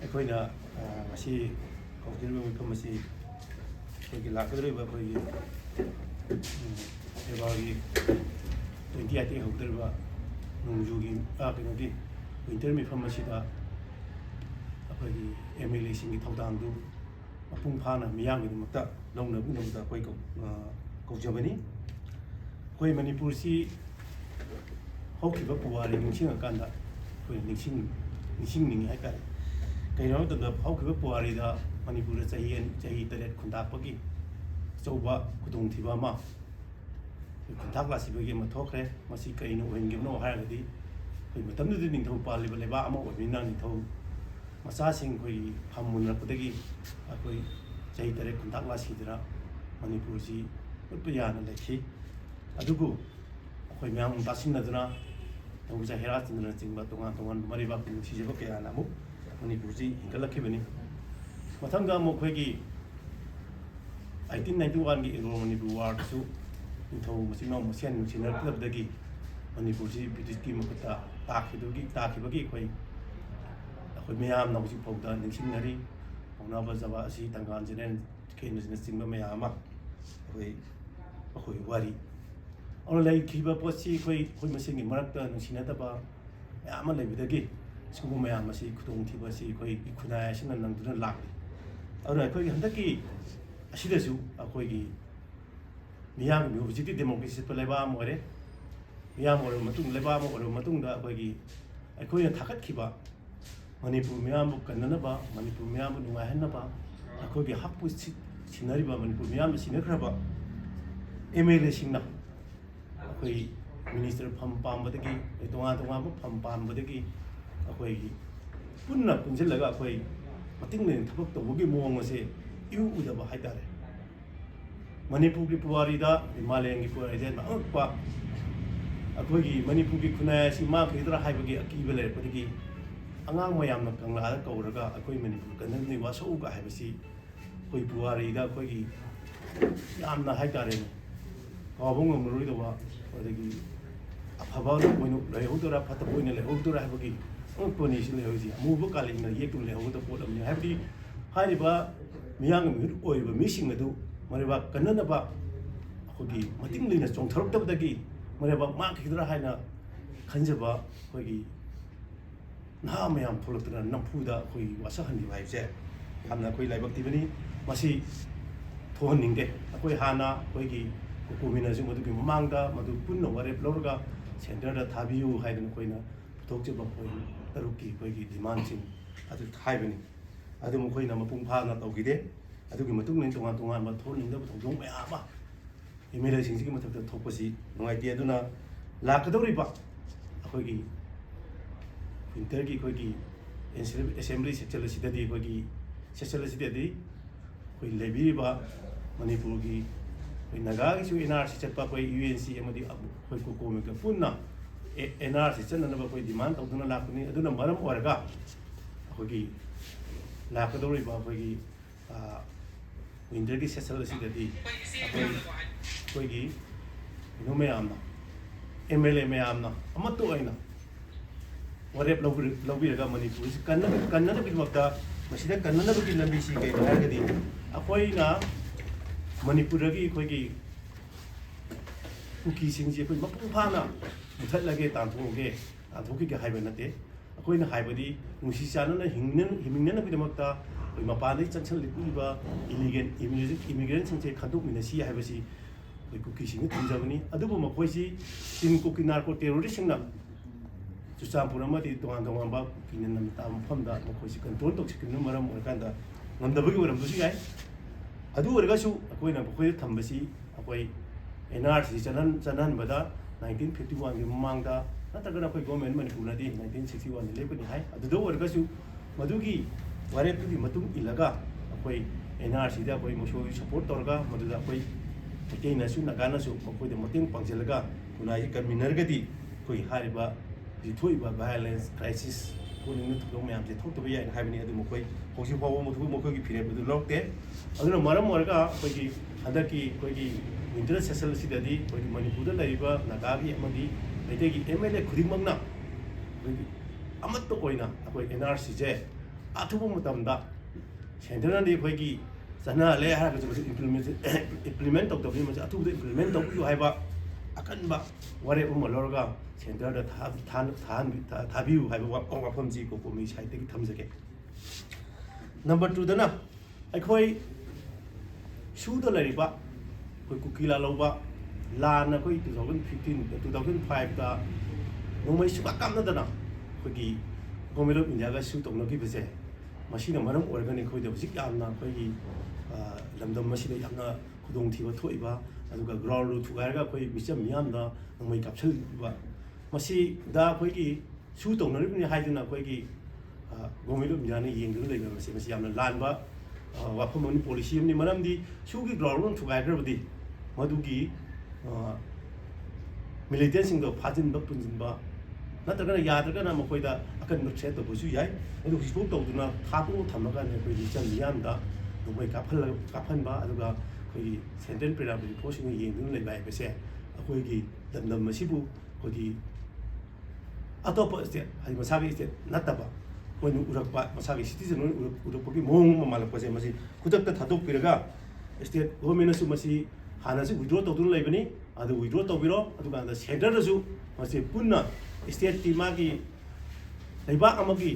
ꯑꯩꯈꯣꯏꯅ ꯉꯁꯤ ꯍꯧꯖꯤꯛꯀꯤ ꯃꯐꯝ ꯑꯁꯤ ꯑꯩꯈꯣꯏꯒꯤ ꯂꯥꯛꯀꯗꯧꯔꯤꯕ ꯑꯩꯈꯣꯏꯒꯤ ꯐꯦꯕ꯭ꯔꯨꯋꯥꯔꯤ 28 ꯍꯧꯒꯗꯧꯔꯤꯕ ꯅꯣꯡꯖꯨꯒꯤ ꯀꯩꯅꯣꯒꯤ ꯋꯤꯟꯇꯔ ꯃꯤꯐꯝ ꯑꯁꯤꯗ ꯑꯩꯈꯣꯏꯒꯤ MLAꯁꯤꯡꯒꯤ ꯊꯧꯗꯥꯡꯗꯨ ꯃꯄꯨꯡ ꯐꯥꯅ ꯃꯤꯌꯥꯝꯒꯤꯗꯃꯛꯇ ꯂꯧꯅꯕꯒꯤꯗꯃꯛꯇ ꯑꯩꯈꯣꯏ ꯀꯧꯖꯕꯅꯤ꯫ ꯑꯩꯈꯣꯏ ꯃꯅꯤꯄꯨꯔꯁꯤ ꯍꯧꯈꯤꯕ ꯄꯨꯋꯥꯔꯤ ꯅꯤꯡꯁꯤꯡꯉꯀꯥꯟꯗ ꯑꯩꯈꯣꯏ ꯅꯤꯡꯁꯤꯡꯅꯤꯡꯉꯤ ꯍꯥꯏꯇꯥꯔꯦ꯫ ꯀꯩꯅꯣ ꯃꯇꯝꯗ ꯍꯧꯈꯤꯕ ꯄꯨꯋꯥꯔꯤꯗ ꯃꯅꯤꯄꯨꯔꯗ ꯆꯍꯤ 8 ꯈꯨꯟꯇꯥꯛꯄꯒꯤ ꯑꯆꯧꯕ ꯈꯨꯗꯣꯡꯊꯤꯕ ꯑꯃ ꯈꯨꯟꯇꯥꯛ ꯂꯥꯛꯁꯤꯕꯒꯤ ꯑꯃ ꯊꯣꯛꯈ꯭ꯔꯦ꯫ ꯃꯁꯤ ꯀꯔꯤꯅ ꯑꯣꯏꯍꯟꯈꯤꯕꯅꯣ ꯍꯥꯏꯔꯒꯗꯤ ꯑꯩꯈꯣꯏ ꯃꯇꯝꯗꯨꯗ ꯅꯤꯡꯊꯧ ꯄꯥꯜꯂꯤꯕ ꯂꯩꯕꯥꯛ ꯑꯃ ꯑꯣꯏꯕꯅꯤꯅ ꯅꯤꯡꯊꯧ ꯃꯆꯥꯁꯤꯡ ꯑꯩꯈꯣꯏꯒꯤ ꯐꯝ ꯃꯨꯟꯅꯔꯛꯄꯗꯒꯤ ꯑꯩꯈꯣꯏ ꯆꯍꯤ 8 ꯈꯨꯟꯇꯥꯛ ꯂꯥꯛꯁꯤꯗꯅ ꯃꯅꯤꯄꯨꯔꯁꯤ ꯎꯠꯄ ꯌꯥꯅ ꯂꯩꯈꯤ꯫ ꯑꯗꯨꯕꯨ ꯑꯩꯈꯣꯏ ꯃꯌꯥꯝ ꯇꯥꯁꯤꯟꯅꯗꯨꯅ ꯇꯧꯕꯤꯆꯥ ꯍꯦꯔꯥꯆꯟꯗ꯭ꯔꯅꯆꯤꯡꯕ ꯇꯣꯉꯥꯟ ꯇꯣꯉꯥꯟꯕ ꯃꯔꯩꯕꯥꯛꯀꯤ ꯅꯨꯡꯁꯤꯖꯕ ꯀꯌꯥꯅ ꯑꯃꯨꯛ ꯃꯅꯤꯄꯨꯔꯁꯤ ꯍꯤꯡꯒꯠꯂꯛꯈꯤꯕꯅꯤ꯫ ꯃꯊꯪꯗ ꯑꯃꯨꯛ ꯑꯩꯈꯣꯏꯒꯤ 1891ꯒꯤ ꯑꯦꯡꯒ꯭ꯂꯣ ꯃꯅꯤꯄꯨꯔ ꯋꯥꯔꯗꯁꯨ ꯅꯤꯡꯊꯧ ꯃꯆꯤꯟꯃꯅꯥꯎ ꯃꯁꯦꯟ ꯅꯨꯡꯁꯤꯅꯔꯛꯇꯕꯗꯒꯤ ꯃꯅꯤꯄꯨꯔꯁꯤ ꯕ꯭ꯔꯤꯇꯤꯁꯀꯤ ꯃꯈꯨꯠꯇ ꯇꯥꯈꯤꯕꯒꯤ ꯑꯩꯈꯣꯏ ꯃꯌꯥꯝꯅ ꯍꯧꯖꯤꯛ ꯐꯥꯎꯗ ꯅꯤꯡꯁꯤꯡꯅꯔꯤ꯫ ꯄꯥꯎꯅꯥ ꯕ꯭ꯔꯖꯕꯥ ꯑꯁꯤ ꯇꯪꯒꯥꯟ ꯖꯦꯅꯔꯦꯜ ꯀꯦꯟꯕꯁꯤꯅꯆꯤꯡꯕ ꯃꯌꯥꯝ ꯑꯃ ꯑꯩꯈꯣꯏ ꯋꯥꯔꯤ ꯑꯗꯨꯅ ꯂꯩꯈꯤꯕ ꯄꯣꯠꯁꯤ ꯑꯩꯈꯣꯏ ꯃꯁꯦꯟꯒꯤ ꯃꯔꯛꯇ ꯅꯨꯡꯁꯤꯅꯗꯕ ꯃꯌꯥꯝ ꯑꯃ ꯂꯩꯕꯗꯒꯤ ꯁꯤꯒꯨꯝꯕ ꯃꯌꯥꯝ ꯑꯁꯤ ꯈꯨꯗꯣꯡꯊꯤꯕ ꯑꯁꯤ ꯑꯩꯈꯣꯏꯒꯤ ꯈꯨꯟꯅꯥꯏ ꯑꯁꯤꯅ ꯅꯪꯗꯨꯅ ꯂꯥꯛꯂꯤ꯫ ꯑꯗꯨꯅ ꯑꯩꯈꯣꯏꯒꯤ ꯍꯟꯗꯛꯀꯤ ꯑꯁꯤꯗꯁꯨ ꯑꯩꯈꯣꯏꯒꯤ ꯃꯤꯌꯥꯝꯒꯤ ꯍꯧꯖꯤꯛꯇꯤ ꯗꯦꯃꯣꯀ꯭ꯔꯦꯁꯤ ꯆꯠꯄ ꯂꯩꯕꯥꯛ ꯑꯃ ꯑꯣꯏꯔꯦ꯫ ꯃꯤꯌꯥꯝ ꯑꯣꯏꯔꯕ ꯃꯇꯨꯡ ꯂꯩꯕꯥꯛ ꯑꯃ ꯑꯣꯏꯔꯕ ꯃꯇꯨꯡꯗ ꯑꯩꯈꯣꯏꯅ ꯊꯥꯒꯠꯈꯤꯕ ꯃꯅꯤꯄꯨꯔ ꯃꯤꯌꯥꯝꯕꯨ ꯀꯟꯅꯅꯕ, ꯃꯅꯤꯄꯨꯔ ꯃꯤꯌꯥꯝꯕꯨ ꯅꯨꯡꯉꯥꯏꯍꯟꯅꯕ, ꯑꯩꯈꯣꯏꯒꯤ ꯍꯛꯄꯨ ꯁꯤꯟꯅꯔꯤꯕ ꯃꯅꯤꯄꯨꯔ ꯃꯤꯌꯥꯝꯅ ꯁꯤꯟꯅꯈ꯭ꯔꯕ MLAꯁꯤꯡꯅ ꯑꯩꯈꯣই ꯃꯤꯅꯤꯁꯇꯔ ꯐꯝ ꯄꯥꯝꯕꯗꯒꯤ ꯇꯣꯉꯥꯟ ꯇꯣꯉꯥꯟꯕ ꯐꯝ ꯄꯥꯝꯕꯗꯒꯤ ꯑꯩꯈꯣꯏꯒꯤ ꯄꯨꯟꯅ ꯄꯨꯟꯁꯤꯜꯂꯒ ꯑꯩꯈꯣꯏ ꯃꯇꯤꯡ ꯂꯩꯅ ꯊꯕꯛ ꯇꯧꯕꯒꯤ ꯃꯑꯣꯡ ꯑꯁꯦ ꯏꯎ ꯎꯗꯕ ꯍꯥꯏꯇꯥꯔꯦ꯫ ꯃꯅꯤꯄꯨꯔꯒꯤ ꯄꯨꯋꯥꯔꯤꯗ ꯃꯥꯂꯦꯝꯒꯤ ꯄꯨꯋꯥꯔꯤꯗ ꯑꯉꯛꯄ ꯑꯩꯈꯣꯏꯒꯤ ꯃꯅꯤꯄꯨꯔꯒꯤ ꯈꯨꯟꯅꯥꯏ ꯑꯁꯤ ꯃꯥꯡꯈꯤꯒꯗ꯭ꯔꯥ ꯍꯥꯏꯕꯒꯤ ꯑꯀꯤꯕ ꯂꯩꯔꯛꯄꯗꯒꯤ ꯑꯉꯥꯡ ꯃꯌꯥꯝꯅ ꯀꯪꯂꯥꯗ ꯀꯧꯔꯒ ꯑꯩꯈꯣꯏ ꯃꯅꯤꯄꯨꯔ ꯀꯟꯅꯅꯕ SoOꯒ ꯍꯥꯏꯕꯁꯤ ꯑꯩꯈꯣই ꯄꯨꯋꯥꯔꯤꯗ ꯑꯩꯈꯣꯏꯒꯤ ꯌꯥꯝꯅ ꯍꯥꯏꯇꯥꯔꯦꯅꯦ ꯀꯥꯎꯕ ꯉꯝꯃꯔꯣꯏꯗꯕ ꯑꯗꯒꯤ ꯑꯐꯕ ꯑꯣꯏꯅ ꯂꯩꯍꯧꯗꯣꯏꯔꯥ ꯐꯠꯇꯕ ꯑꯣꯏꯅ ꯂꯩꯍꯧꯗꯣꯏꯔꯥ ꯍꯥꯏꯕꯒꯤ ꯑꯉꯛꯄꯅꯤ ꯁꯤ ꯂꯩꯍꯧꯔꯤꯁꯤ꯫ ꯑꯃꯨꯕ ꯀꯥꯂꯦꯟꯅ ꯌꯦꯛꯇꯨꯅ ꯂꯩꯍꯧꯒꯗꯕ ꯄꯣꯠ ꯑꯃꯅꯤ꯫ ꯍꯥꯏꯕꯗꯤ ꯍꯥꯏꯔꯤꯕ ꯃꯤꯌꯥꯝꯒꯤ ꯃꯤꯍꯨꯠ ꯑꯣꯏꯔꯤꯕ ꯃꯤꯁꯤꯡ ꯑꯗꯨ ꯃꯔꯩꯕꯥꯛ ꯀꯟꯅꯅꯕ ꯑꯩꯈꯣꯏꯒꯤ ꯃꯇꯤꯡ ꯂꯩꯅ ꯆꯣꯡꯊꯔꯛꯇꯕꯗꯒꯤ ꯃꯔꯩꯕꯥꯛ ꯃꯥꯡꯈꯤꯒꯗ꯭ꯔꯥ ꯍꯥꯏꯅ ꯈꯟꯖꯕ ꯑꯩꯈꯣꯏꯒꯤ ꯅꯍꯥ ꯃꯌꯥꯝ ꯊꯣꯛꯂꯛꯇꯨꯅ ꯅꯝꯐꯨꯗ ꯑꯩꯈꯣꯏ ꯋꯥꯁꯛꯍꯟꯈꯤꯕ ꯍꯥꯏꯕꯁꯦ ꯌꯥꯝꯅ ꯑꯩꯈꯣꯏ ꯂꯥꯏꯕꯛ ꯊꯤꯕꯅꯤ꯫ ꯃꯁꯤ ꯊꯣꯛꯍꯟꯅꯤꯡꯗꯦ꯫ ꯑꯩꯈꯣꯏ ꯍꯥꯟꯅ ꯑꯩꯈꯣꯏꯒꯤ COCOMIꯅꯁꯨ ꯃꯗꯨꯒꯤ ꯃꯃꯥꯡꯗ ꯃꯗꯨ ꯄꯨꯟꯅ ꯋꯥꯔꯦꯞ ꯂꯧꯔꯒ ꯁꯦꯟꯇꯔꯗ ꯊꯥꯕꯤꯌꯨ ꯍꯥꯏꯗꯅ ꯑꯩꯈꯣꯏꯅ ꯄꯨꯊꯣꯛꯆꯕ ꯑꯩꯈꯣꯏ 6ꯀꯤ ꯑꯩꯈꯣꯏꯒꯤ ꯗꯤꯃꯥꯟꯁꯤꯡ ꯑꯗꯨ ꯍꯥꯏꯕꯅꯤ꯫ ꯑꯗꯨ ꯃꯈꯣꯏꯅ ꯃꯄꯨꯡ ꯐꯥꯅ ꯇꯧꯈꯤꯗꯦ꯫ ꯑꯗꯨꯒꯤ ꯃꯇꯨꯡꯗ ꯇꯣꯉꯥꯟ ꯇꯣꯉꯥꯟꯕ ꯊꯣꯛꯍꯟꯅꯤꯡꯗꯕ ꯊꯧꯗꯣꯛ ꯃꯌꯥꯝ ꯑꯃ MLAꯁꯤꯡꯁꯤꯒꯤ ꯃꯊꯛꯇ ꯊꯣꯛꯄꯁꯤ ꯅꯨꯡꯉꯥꯏꯇꯦ꯫ ꯑꯗꯨꯅ ꯂꯥꯛꯀꯗꯧꯔꯤꯕ ꯑꯩꯈꯣꯏꯒꯤ ꯋꯤꯟꯇꯔꯒꯤ ꯑꯩꯈꯣꯏꯒꯤ ꯑꯦꯁꯦꯝꯕ꯭ꯂꯤ ꯁꯦꯛꯁꯟ ꯑꯁꯤꯗꯗꯤ ꯑꯩꯈꯣꯏ ꯂꯩꯕꯤꯔꯤꯕ ꯃꯅꯤꯄꯨꯔꯒꯤ ꯑꯩꯈꯣꯏ ꯅꯥꯒꯥꯒꯤꯁꯨ NRC ꯆꯠꯄ ꯑꯩꯈꯣꯏ UNC ꯑꯃꯗꯤ ꯑꯩꯈꯣꯏ COCOMIꯒ ꯄꯨꯟꯅ NRC ꯆꯠꯅꯅꯕ ꯑꯩꯈꯣꯏ ꯗꯤꯃꯥꯟ ꯇꯧꯗꯨꯅ ꯂꯥꯛꯄꯅꯤ꯫ ꯑꯗꯨꯅ ꯃꯔꯝ ꯑꯣꯏꯔꯒ ꯑꯩꯈꯣꯏꯒꯤ ꯂꯥꯛꯀꯗꯧꯔꯤꯕ ꯑꯩꯈꯣꯏꯒꯤ ꯋꯤꯟꯇꯔꯒꯤ ꯁꯦꯁꯟ ꯑꯁꯤꯗꯗꯤ ꯑꯩꯈꯣꯏꯒꯤ ꯀꯩꯅꯣ ꯃꯌꯥꯝꯅ MLA ꯃꯌꯥꯝꯅ ꯑꯃꯠꯇ ꯑꯣꯏꯅ ꯋꯥꯔꯦꯞ ꯂꯧꯕꯤꯔꯒ ꯃꯅꯤꯄꯨꯔꯁꯤ ꯀꯟꯅꯅꯕꯒꯤꯗꯃꯛꯇ ꯃꯁꯤꯗ ꯀꯟꯅꯅꯕꯒꯤ ꯂꯝꯕꯤꯁꯤ ꯀꯩꯅꯣ ꯍꯥꯏꯔꯒꯗꯤ ꯑꯩꯈꯣꯏꯅ ꯃꯅꯤꯄꯨꯔꯗꯒꯤ ꯑꯩꯈꯣꯏꯒꯤ ꯀꯨꯀꯤꯁꯤꯡꯁꯤ ꯑꯩꯈꯣꯏ ꯃꯄꯨꯡ ꯐꯥꯅ ꯃꯨꯊꯠꯂꯒꯦ ꯇꯥꯟꯊꯣꯛꯈꯤꯒꯦ ꯍꯥꯏꯕ ꯅꯠꯇꯦ꯫ ꯑꯩꯈꯣꯏꯅ ꯍꯥꯏꯕꯗꯤ ꯅꯨꯡꯁꯤ ꯆꯥꯟꯅꯅ ꯍꯤꯡꯃꯤꯟꯅꯅꯕꯒꯤꯗꯃꯛꯇ ꯑꯩꯈꯣꯏ ꯃꯄꯥꯟꯗꯒꯤ ꯆꯪꯁꯤꯜꯂꯛꯂꯤꯕ ꯏꯃꯤꯒ꯭ꯔꯦꯟꯁꯤꯡꯁꯦ ꯈꯟꯗꯣꯛꯃꯤꯟꯅꯁꯤ ꯍꯥꯏꯕꯁꯤ ꯑꯩꯈꯣꯏ ꯀꯨꯀꯤꯁꯤꯡꯅ ꯊꯝꯖꯕꯅꯤ꯫ ꯑꯗꯨꯕꯨ ꯃꯈꯣꯏꯁꯤ ꯀꯨꯀꯤ ꯅꯥꯔꯀꯣ ꯇꯦꯔꯣꯔꯤꯁꯁꯤꯡꯅ ꯆꯨꯔꯆꯥꯟꯄꯨꯔ ꯑꯃꯗꯤ ꯇꯣꯉꯥꯟ ꯇꯣꯉꯥꯟꯕ ꯀꯨꯀꯤꯅ ꯅꯝꯅ ꯇꯥꯕ ꯃꯐꯝꯗ ꯃꯈꯣꯏꯁꯤ ꯀꯟꯇ꯭ꯔꯣꯜ ꯇꯧꯁꯤꯟꯕꯅ ꯃꯔꯝ ꯑꯣꯏꯔꯀꯥꯟꯗ ꯉꯝꯗꯕꯒꯤ ꯑꯣꯏꯔꯝꯕꯁꯨ ꯌꯥꯏ꯫ ꯑꯗꯨ ꯑꯣꯏꯔꯒꯁꯨ ꯑꯩꯈꯣꯏꯅ ꯃꯈꯣꯏꯗ ꯊꯝꯕꯁꯤ ꯑꯩꯈꯣꯏ NRC ꯆꯠꯅꯍꯟꯕꯗ 1951ꯒꯤ ꯃꯃꯥꯡꯗ ꯅꯠꯇ꯭ꯔꯒꯅ ꯑꯩꯈꯣꯏ ꯒꯣꯔꯃꯦꯟ ꯃꯅꯤꯄꯨꯔꯅꯗꯤ 1961ꯗ ꯂꯦꯞꯀꯅꯤ ꯍꯥꯏ꯫ ꯑꯗꯨꯗ ꯑꯣꯏꯔꯒꯁꯨ ꯃꯗꯨꯒꯤ ꯋꯥꯔꯦꯞꯇꯨꯒꯤ ꯃꯇꯨꯡ इल्लगा अखोई NRC दा अखोई मोशोगी सपोर्ट तौरगा मदुदा अखोई मकैनसु नगानसु मखोइदा मतेंग पांगजलगा कुनाई कन्मिनरगदी अखोई हारिबा जिथोइबा वायलेंस क्राइसिस पुनिंग थुदों मयाम जे थोक्तबा याय हाइबनि अदु मखोई होसि फावो मथु मखोगी फिरेबदु लौक्ते अदुना मरम ओरगा अखोई हदकी अखोई विंटर सेशन सिददी अखोई मणिपुरदा लैबा नगागी अमदी मैतेगी MLA खुदिंगमंगना अमत्तो ओइना अखोई NRC जे ꯑꯊꯨꯕ ꯃꯇꯝꯗ ꯁꯦꯟꯇꯔꯅꯗꯤ ꯑꯩꯈꯣꯏꯒꯤ ꯆꯠꯅꯍꯜꯂꯦ ꯍꯥꯏꯔꯒꯁꯨ ꯃꯁꯤ ꯏꯝꯄ꯭ꯂꯤꯃꯦꯟ ꯇꯧꯗꯕꯅꯤ ꯃꯁꯤ ꯑꯊꯨꯕꯗ ꯏꯝꯄ꯭ꯂꯤꯃꯦꯟ ꯇꯧꯕꯤꯌꯨ ꯍꯥꯏꯕ ꯑꯀꯟꯕ ꯋꯥꯔꯦꯞ ꯑꯃ ꯂꯧꯔꯒ ꯁꯦꯟꯇꯔꯗ ꯊꯥꯕꯤꯌꯨ ꯍꯥꯏꯕ ꯋꯥꯐꯝꯁꯤ ꯀꯣꯀꯣꯃꯤ ꯁꯥꯏꯠꯇꯒꯤ ꯊꯝꯖꯒꯦ ꯅꯝꯕꯔ 2ꯗꯅ ꯑꯩꯈꯣꯏ ꯁꯨꯗ ꯂꯩꯔꯤꯕ ꯑꯩꯈꯣꯏ ꯀꯨꯀꯤ ꯂꯥꯜꯍꯧꯕ ꯂꯥꯟꯅ ꯑꯩꯈꯣꯏ 2015 2005ꯗ ꯅꯣꯡꯃꯩ ꯁꯨꯡꯀꯥꯞ ꯀꯥꯞꯅꯗꯅ ꯑꯩꯈꯣꯏꯒꯤ ꯒꯣꯔꯃꯦꯟ ꯑꯣꯐ ꯏꯟꯗꯤꯌꯥꯒ ꯁꯨ ꯇꯧꯅꯈꯤꯕꯁꯦ ꯃꯁꯤꯅ ꯃꯔꯝ ꯑꯣꯏꯔꯒꯅꯤ ꯑꯩꯈꯣꯏꯗ ꯍꯧꯖꯤꯛ ꯌꯥꯝꯅ ꯑꯩꯈꯣꯏꯒꯤ ꯂꯝꯗꯝ ꯑꯁꯤꯗ ꯌꯥꯝꯅ ꯈꯨꯗꯣꯡꯊꯤꯕ ꯊꯣꯛꯏꯕ ꯑꯗꯨꯒ ꯒ꯭ꯔꯥꯎꯟꯗꯨ ꯊꯨꯒꯥꯏꯔꯒ ꯑꯩꯈꯣꯏ ꯃꯤꯆꯝ ꯃꯤꯌꯥꯝꯗ ꯅꯣꯡꯃꯩ ꯀꯥꯞꯁꯤꯜꯂꯤꯕ ꯃꯁꯤꯗ ꯑꯩꯈꯣꯏꯒꯤ ꯁꯨ ꯇꯧꯅꯔꯤꯕꯅꯤ ꯍꯥꯏꯗꯨꯅ ꯑꯩꯈꯣꯏꯒꯤ ꯒꯣꯔꯃꯦꯟ ꯑꯣꯐ ꯏꯟꯗꯤꯌꯥꯅ ꯌꯦꯡꯗꯨꯅ ꯂꯩꯕ ꯃꯁꯤ ꯌꯥꯝꯅ ꯂꯥꯟꯕ ꯋꯥꯐꯝ ꯑꯃꯅꯤ ꯄꯣꯂꯤꯁꯤ ꯑꯃꯅꯤ ꯃꯔꯝꯗꯤ ꯁꯨꯒꯤ ꯒ꯭ꯔꯥꯎꯟ ꯊꯨꯒꯥꯏꯈ꯭ꯔꯕꯗꯤ ꯃꯗꯨꯒꯤ ꯃꯤꯂꯤꯇꯦꯟꯁꯤꯡꯗꯣ ꯐꯥꯖꯤꯟꯕ ꯄꯨꯟꯁꯤꯟꯕ ꯅꯠꯇ꯭ꯔꯒꯅ ꯌꯥꯗ꯭ꯔꯒꯅ ꯃꯈꯣꯏꯗ ꯑꯀꯟꯕ ꯊ꯭ꯔꯦꯠ ꯇꯧꯕꯁꯨ ꯌꯥꯏ ꯑꯗꯨ ꯍꯧꯖꯤꯛꯐꯥꯎ ꯇꯧꯗꯨꯅ ꯊꯥꯞꯄꯨ ꯊꯝꯃꯀꯥꯟꯗ ꯑꯩꯈꯣꯏ ꯃꯤꯆꯝ ꯃꯤꯌꯥꯝꯗ ꯅꯣꯡꯃꯩ ꯀꯥꯞꯍꯟꯕ ꯑꯗꯨꯒ ꯑꯩꯈꯣꯏꯒꯤ ꯁꯦꯟꯇ꯭ꯔꯦꯜ ꯄꯦꯔꯥꯃꯤꯂꯤꯇꯔꯤ ꯐꯣꯔꯁꯁꯤꯡꯅ ꯌꯦꯡꯗꯨꯅ ꯂꯩꯕ ꯍꯥꯏꯕꯁꯦ ꯑꯩꯈꯣꯏꯒꯤ ꯂꯝꯗꯝ ꯑꯁꯤꯕꯨ ꯑꯩꯈꯣꯏꯒꯤ ꯑꯇꯣꯞꯄ ꯁ꯭ꯇꯦꯠ ꯍꯥꯏꯗꯤ ꯃꯁꯥꯒꯤ ꯁ꯭ꯇꯦꯠ ꯅꯠꯇꯕ ꯑꯩꯈꯣꯏꯅ ꯎꯔꯛꯄ ꯃꯁꯥꯒꯤ ꯁꯤꯇꯤꯖꯟ ꯑꯣꯏꯅ ꯎꯔꯛꯄꯒꯤ ꯃꯑꯣꯡ ꯑꯃ ꯃꯥꯜꯂꯛꯄꯁꯦ ꯃꯁꯤ ꯈꯨꯗꯛꯇ ꯊꯥꯗꯣꯛꯄꯤꯔꯒ ꯁ꯭ꯇꯦꯠ ꯒꯣꯔꯃꯦꯟꯅꯁꯨ ꯃꯁꯤ ꯍꯥꯟꯅꯁꯨ ꯋꯤꯗ꯭ꯔꯣ ꯇꯧꯗꯨꯅ ꯂꯩꯕꯅꯤ ꯑꯗꯨ ꯋꯤꯗ꯭ꯔꯣ ꯇꯧꯕꯤꯔꯣ ꯑꯗꯨꯀꯥꯟꯗ ꯁꯦꯟꯇꯔꯗꯁꯨ ꯃꯁꯤ ꯄꯨꯟꯅ ꯁ꯭ꯇꯦꯠꯀꯤ ꯃꯥꯒꯤ ꯂꯩꯕꯥꯛ ꯑꯃꯒꯤ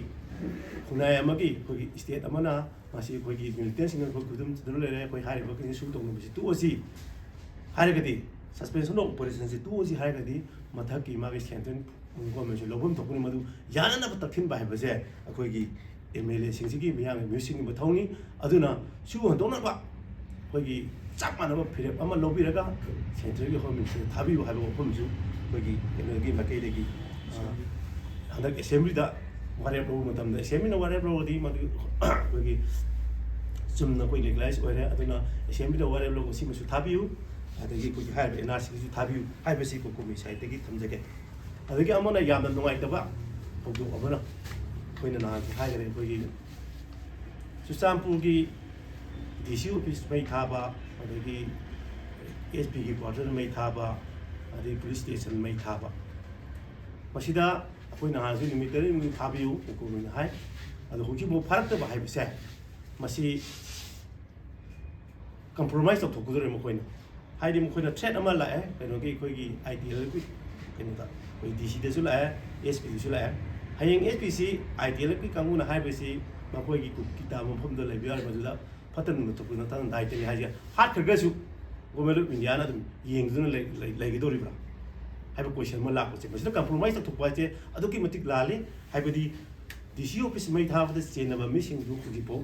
ꯈꯨꯟꯅꯥꯏ ꯑꯃꯒꯤ ꯑꯩꯈꯣꯏꯒꯤ ꯁ꯭ꯇꯦꯠ ꯑꯃꯅ ꯃꯁꯤ ꯑꯩꯈꯣꯏꯒꯤ ꯃꯤꯂꯤꯇꯦꯟꯁꯤꯡꯅ ꯑꯩꯈꯣꯏ ꯈꯨꯗꯨꯝ ꯆꯟꯗꯨꯅ ꯂꯩꯔꯦ ꯑꯩꯈꯣꯏ ꯍꯥꯏꯔꯤꯕ ꯀꯩꯅꯣ ꯁꯨ ꯇꯧꯅꯕꯁꯤ ꯇꯣꯛꯑꯁꯤ ꯍꯥꯏꯔꯒꯗꯤ ꯁꯁꯄꯦꯟꯁꯟ ꯑꯣꯐ ꯑꯣꯄꯔꯦꯁꯟꯁꯤ ꯇꯣꯛꯑꯁꯤ ꯍꯥꯏꯔꯒꯗꯤ ꯃꯊꯛꯀꯤ ꯃꯥꯒꯤ ꯁꯦꯟꯇ꯭ꯔꯦꯜ ꯒꯣꯔꯃꯦꯟꯁꯨ ꯂꯧꯐꯝ ꯊꯣꯛꯄꯅꯤ ꯃꯗꯨ ꯌꯥꯅꯅꯕ ꯇꯛꯊꯤꯟꯕ ꯍꯥꯏꯕꯁꯦ ꯑꯩꯈꯣꯏꯒꯤ MLAꯁꯤꯡꯁꯤꯒꯤ ꯃꯤꯌꯥꯝꯒꯤ ꯃꯤꯍꯨꯠꯁꯤꯡꯒꯤ ꯃꯊꯧꯅꯤ ꯑꯗꯨꯅ ꯁꯨ ꯍꯟꯗꯣꯛꯅꯕ ꯑꯩꯈꯣꯏꯒꯤ ꯆꯞ ꯃꯥꯟꯅꯕ ꯐꯤꯔꯦꯞ ꯑꯃ ꯂꯧꯕꯤꯔꯒ ꯁꯦꯟꯇ꯭ꯔꯦꯜꯒꯤ ꯒꯣꯔꯃꯦꯟꯁꯤꯗ ꯊꯥꯕꯤꯌꯨ ꯍꯥꯏꯕ ꯋꯥꯐꯝꯁꯨ ꯑꯩꯈꯣꯏꯒꯤ ꯀꯩꯅꯣꯒꯤ ꯃꯥꯏꯀꯩꯗꯒꯤ ꯍꯟꯗꯛ ꯑꯦꯁꯦꯝꯕ꯭ꯂꯤꯗ ꯋꯥꯔꯦꯞ ꯂꯧꯕ ꯃꯇꯝꯗ ꯑꯦꯁꯦꯝꯕ꯭ꯂꯤꯅ ꯋꯥꯔꯦꯞ ꯂꯧꯔꯗꯤ ꯃꯗꯨ ꯑꯩꯈꯣꯏꯒꯤ ꯆꯨꯝꯅ ꯑꯩꯈꯣꯏ ꯂꯤꯒꯦꯂꯥꯏꯁ ꯑꯣꯏꯔꯦ ꯑꯗꯨꯅ ꯑꯦꯁꯦꯝꯕ꯭ꯂꯤꯗ ꯋꯥꯔꯦꯞ ꯂꯧꯕ ꯁꯤꯃꯁꯨ ꯊꯥꯕꯤꯌꯨ ꯑꯗꯒꯤ ꯑꯩꯈꯣꯏꯒꯤ ꯍꯥꯏꯔꯤꯕ NRCꯒꯤꯁꯨ ꯊꯥꯕꯤꯌꯨ ꯍꯥꯏꯕꯁꯤ ꯀꯣꯀꯣꯃꯤ ꯁꯥꯏꯠꯇꯒꯤ ꯊꯝꯖꯒꯦ ꯑꯗꯒꯤ ꯑꯃꯅ ꯌꯥꯝꯅ ꯅꯨꯡꯉꯥꯏꯇꯕ ꯊꯧꯗꯣꯛ ꯑꯃꯅ ꯑꯩꯈꯣꯏꯅ ꯅꯍꯥꯟꯁꯨ ꯍꯥꯏꯈꯔꯦ ꯑꯩꯈꯣꯏꯒꯤ ꯆꯨꯔꯆꯥꯟꯄꯨꯔꯒꯤ DC ꯑꯣꯐꯤꯁ ꯃꯩ ꯊꯥꯕ ꯑꯗꯒꯤ SPꯒꯤ ꯀ꯭ꯋꯥꯔꯇꯔ ꯃꯩ ꯊꯥꯕ ꯑꯗꯒꯤ ꯄꯨꯂꯤꯁ ꯁ꯭ꯇꯦꯁꯟ ꯃꯩ ꯊꯥꯕ ꯃꯁꯤꯗ ꯑꯩꯈꯣꯏ ꯅꯍꯥꯟꯁꯨ ꯅꯨꯃꯤꯠ 9 ꯊꯥꯕꯤꯌꯨ ꯀꯣꯀꯣꯃꯤꯅ ꯍꯥꯏ ꯑꯗꯣ ꯍꯧꯖꯤꯛꯐꯥꯎ ꯐꯥꯔꯛꯇꯕ ꯍꯥꯏꯕꯁꯦ ꯃꯁꯤ ꯀꯝꯄ꯭ꯔꯣꯃꯥꯏꯁ ꯇꯧꯊꯣꯛꯀꯗꯧꯔꯦ ꯃꯈꯣꯏꯅ ꯍꯥꯏꯗꯤ ꯃꯈꯣꯏꯅ ꯊ꯭ꯔꯦꯠ ꯑꯃ ꯂꯥꯛꯑꯦ ꯀꯩꯅꯣꯒꯤ ꯑꯩꯈꯣꯏꯒꯤ ITLꯒꯤ ꯀꯩꯅꯣꯗ ꯑꯩꯈꯣꯏ DCꯗꯁꯨ ꯂꯥꯛꯑꯦ SPꯗꯁꯨ ꯂꯥꯛꯑꯦ ꯍꯌꯦꯡ SPꯁꯤ ITLꯒꯤ ꯀꯥꯡꯕꯨꯅ ꯍꯥꯏꯕꯁꯤ ꯃꯈꯣꯏꯒꯤ ꯀꯨꯀꯤ ꯇꯥꯕ ꯃꯐꯝꯗ ꯂꯩꯕ ꯌꯥꯔꯤꯕ ꯃꯗꯨꯗ ꯐꯠꯇꯅ ꯊꯣꯛꯄ ꯅꯠꯇꯅ ꯗꯥꯏꯇꯅꯤ ꯍꯥꯏꯁꯦ ꯍꯥꯠꯈ꯭ꯔꯒꯁꯨ ꯒꯣꯔꯃꯦꯟ ꯑꯣꯐ ꯏꯟꯗꯤꯌꯥꯅ ꯑꯗꯨꯝ ꯌꯦꯡꯗꯨꯅ ꯂꯩꯒꯗꯧꯔꯤꯕ꯭ꯔꯥ ꯍꯥꯏꯕ ꯀꯣꯏꯁꯟ ꯑꯃ ꯂꯥꯛꯄꯁꯦ ꯃꯁꯤꯗ ꯀꯝꯄ꯭ꯔꯣꯃꯥꯏꯁ ꯇꯧꯊꯣꯛꯄ ꯍꯥꯏꯁꯦ ꯑꯗꯨꯛꯀꯤ ꯃꯇꯤꯛ ꯂꯥꯜꯂꯤ ꯍꯥꯏꯕꯗꯤ DC ꯑꯣꯐꯤꯁ ꯃꯩ ꯊꯥꯕꯗ ꯆꯦꯟꯅꯕ ꯃꯤꯁꯤꯡꯗꯨ ꯍꯧꯖꯤꯛꯐꯥꯎ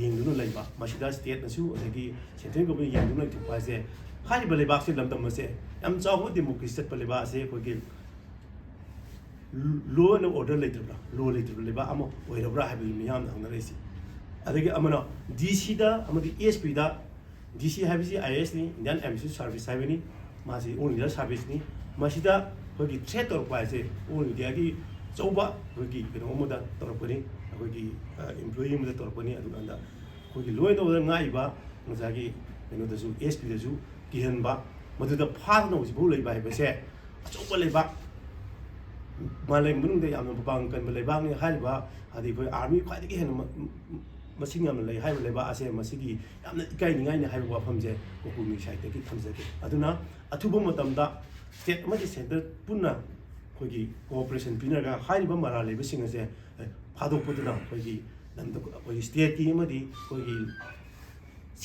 ꯌꯦꯡꯗꯨꯅ ꯂꯩꯕ ꯃꯁꯤꯗ ꯁ꯭ꯇꯦꯠꯅꯁꯨ ꯑꯗꯒꯤ ꯁꯦꯟꯇ꯭ꯔꯦꯜ ꯒꯣꯔꯃꯦꯟ ꯌꯦꯡꯗꯨꯅ ꯂꯩꯊꯣꯛꯄ ꯍꯥꯏꯁꯦ ꯍꯥꯏꯔꯤꯕ ꯂꯩꯕꯥꯛꯁꯦ ꯂꯝꯗꯝ ꯑꯁꯦ ꯌꯥꯝ ꯆꯥꯎꯕ ꯗꯦꯃꯣꯀ꯭ꯔꯦꯁꯤ ꯆꯠꯄ ꯂꯩꯕꯥꯛ ꯑꯁꯦ ꯑꯩꯈꯣꯏꯒꯤ ꯂꯣ ꯑꯦꯟ ꯑꯣꯔꯗꯔ ꯂꯩꯇ꯭ꯔꯕ꯭ꯔꯥ ꯂꯣ ꯂꯩꯇ꯭ꯔꯕ ꯂꯩꯕꯥꯛ ꯑꯃ ꯑꯣꯏꯔꯕ꯭ꯔꯥ ꯍꯥꯏꯕꯗꯨ ꯃꯤꯌꯥꯝꯅ ꯍꯪꯅꯔꯛꯏꯁꯤ ꯑꯗꯒꯤ ꯑꯃꯅ DCꯗ ꯑꯃꯗꯤ SPꯗ DC ꯍꯥꯏꯕꯁꯤ IASꯅꯤ ꯏꯟꯗꯤꯌꯟ ꯑꯦꯝꯕꯦꯁꯤ ꯁꯥꯔꯚꯤꯁ ꯍꯥꯏꯕꯅꯤ ꯃꯥꯁꯤ ꯑꯣꯜ ꯏꯟꯗꯤꯌꯥ ꯁꯥꯔꯚꯤꯁꯅꯤ ꯃꯁꯤꯗ ꯑꯩꯈꯣꯏꯒꯤ ꯊ꯭ꯔꯦꯠ ꯇꯧꯔꯛꯄ ꯍꯥꯏꯁꯦ ꯑꯣꯜ ꯏꯟꯗꯤꯌꯥꯒꯤ ꯑꯆꯧꯕ ꯑꯩꯈꯣꯏꯒꯤ ꯀꯩꯅꯣ ꯑꯃꯗ ꯇꯧꯔꯛꯄꯅꯤ ꯑꯩꯈꯣꯏꯒꯤ ꯏꯝꯄ꯭ꯂꯣꯌꯤ ꯑꯃꯗ ꯇꯧꯔꯛꯄꯅꯤ ꯑꯗꯨꯀꯥꯟꯗ ꯑꯩꯈꯣꯏꯒꯤ ꯂꯣ ꯑꯦꯟ ꯑꯣꯔꯗꯔ ꯉꯥꯛꯏꯕ ꯉꯁꯥꯏꯒꯤ ꯀꯩꯅꯣꯗꯁꯨ SPꯗꯁꯨ ꯀꯤꯍꯟꯕ ꯃꯗꯨꯗ ꯐꯥꯗꯅ ꯍꯧꯖꯤꯛꯐꯥꯎ ꯂꯩꯕ ꯍꯥꯏꯕꯁꯦ ꯑꯆꯧꯕ ꯂꯩꯕꯥꯛ ꯃꯥꯂꯦꯝ ꯃꯅꯨꯡꯗ ꯌꯥꯝꯅ ꯃꯄꯥꯡ ꯀꯟꯕ ꯂꯩꯕꯥꯛꯅꯤ ꯍꯥꯏꯔꯤꯕ ꯍꯥꯏꯗꯤ ꯑꯩꯈꯣꯏ ꯑꯥꯔꯃꯤ ꯈ꯭ꯋꯥꯏꯗꯒꯤ ꯍꯦꯟꯅ ꯃꯁꯤꯡ ꯌꯥꯝꯅ ꯂꯩ ꯍꯥꯏꯕ ꯂꯩꯕꯥꯛ ꯑꯁꯦ ꯃꯁꯤꯒꯤ ꯌꯥꯝꯅ ꯏꯀꯥꯏꯅꯤꯡꯉꯥꯏꯅꯤ ꯍꯥꯏꯕ ꯋꯥꯐꯝꯁꯦ ꯀꯣꯀꯣꯃꯤ ꯁꯥꯏꯠꯇꯒꯤ ꯊꯝꯖꯒꯦ ꯑꯗꯨꯅ ꯑꯊꯨꯕ ꯃꯇꯝꯗ ꯁ꯭ꯇꯦꯠ ꯑꯃꯗꯤ ꯁꯦꯟꯇꯔ ꯄꯨꯟꯅ ꯑꯩꯈꯣꯏꯒꯤ ꯀꯣꯑꯣꯄꯔꯦꯁꯟ ꯄꯤꯅꯔꯒ ꯍꯥꯏꯔꯤꯕ ꯃꯔꯥꯜ ꯂꯩꯕꯁꯤꯡ ꯑꯁꯦ ꯐꯥꯗꯣꯛꯄꯗꯨꯅ ꯑꯩꯈꯣꯏꯒꯤ ꯂꯝꯗ ꯑꯩꯈꯣꯏꯒꯤ ꯁ꯭ꯇꯦꯠꯀꯤ ꯑꯃꯗꯤ ꯑꯩꯈꯣꯏꯒꯤ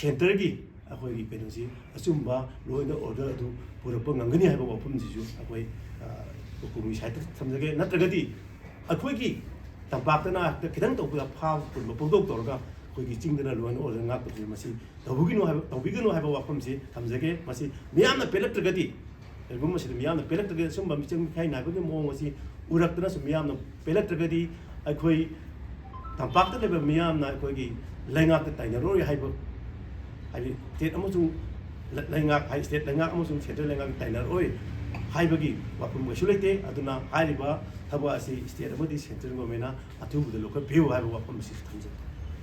ꯁꯦꯟꯇꯔꯒꯤ ꯑꯩꯈꯣꯏꯒꯤ ꯀꯩꯅꯣꯁꯤ ꯑꯆꯨꯝꯕ ꯂꯣ ꯑꯦꯟ ꯑꯣꯔꯗꯔ ꯑꯗꯨ ꯄꯨꯔꯛꯄ ꯉꯝꯒꯅꯤ ꯍꯥꯏꯕ ꯋꯥꯐꯝꯁꯤꯁꯨ ꯑꯩꯈꯣꯏ ꯀꯣꯀꯣꯃꯤ ꯁꯥꯏꯠꯇ ꯊꯝꯖꯒꯦ ꯅꯠꯇ꯭ꯔꯒꯗꯤ ꯑꯩꯈꯣꯏꯒꯤ ꯇꯝꯄꯥꯛꯇꯅ ꯈꯤꯇꯪ ꯇꯧꯕꯗ ꯐꯥꯕ ꯄꯨꯟꯕ ꯄꯧꯗꯣꯛ ꯇꯧꯔꯒ ꯑꯩꯈꯣꯏꯒꯤ ꯆꯤꯡꯗꯅ ꯂꯣ ꯑꯦꯟ ꯑꯣꯔꯗꯔ ꯉꯥꯛꯄꯁꯤ ꯃꯁꯤ ꯇꯧꯕꯤꯒꯅꯨ ꯍꯥꯏꯕ ꯋꯥꯐꯝꯁꯤ ꯊꯝꯖꯒꯦ ꯃꯁꯤ ꯃꯤꯌꯥꯝꯅ ꯄꯦꯜꯂꯛꯇ꯭ꯔꯒꯗꯤ ꯀꯔꯤꯒꯨꯝꯕ ꯃꯁꯤꯗ ꯃꯤꯌꯥꯝꯅ ꯄꯦꯜꯂꯛꯇ꯭ꯔꯒꯗꯤ ꯑꯁꯨꯝꯕ ꯃꯤꯆꯪ ꯃꯤꯈꯥꯏ ꯅꯥꯏꯕꯒꯤ ꯃꯑꯣꯡ ꯑꯁꯤ ꯎꯔꯛꯇꯅꯁꯨ ꯃꯤꯌꯥꯝꯅ ꯄꯦꯜꯂꯛꯇ꯭ꯔꯒꯗꯤ ꯑꯩꯈꯣꯏ ꯇꯝꯄꯥꯛꯇ ꯂꯩꯕ ꯃꯤꯌꯥꯝꯅ ꯑꯩꯈꯣꯏꯒꯤ ꯂꯩꯉꯥꯛꯇ ꯇꯥꯏꯅꯔꯣꯏ ꯍꯥꯏꯕ ꯍꯥꯏꯗꯤ ꯁ꯭ꯇꯦꯠ ꯑꯃꯁꯨꯡ ꯂꯩꯉꯥꯛ ꯁ꯭ꯇꯦꯠ ꯂꯩꯉꯥꯛ ꯑꯃꯁꯨꯡ ꯁꯦꯟꯇ꯭ꯔꯦꯜ ꯂꯩꯉꯥꯛꯇ ꯇꯥꯏꯅꯔꯣꯏ ꯍꯥꯏꯕꯒꯤ ꯋꯥꯐꯝ ꯀꯩꯁꯨ ꯂꯩꯇꯦ ꯑꯗꯨꯅ ꯍꯥꯏꯔꯤꯕ ꯊꯕꯛ ꯑꯁꯤ ꯁ꯭ꯇꯦꯠ ꯑꯃꯗꯤ ꯁꯦꯟꯇ꯭ꯔꯦꯜ ꯒꯣꯔꯃꯦꯟꯅ ꯑꯊꯨꯕꯗ ꯂꯧꯈꯠꯄꯤꯌꯨ ꯍꯥꯏꯕ ꯋꯥꯐꯝ ꯑꯁꯤ ꯊꯝꯖꯒꯦ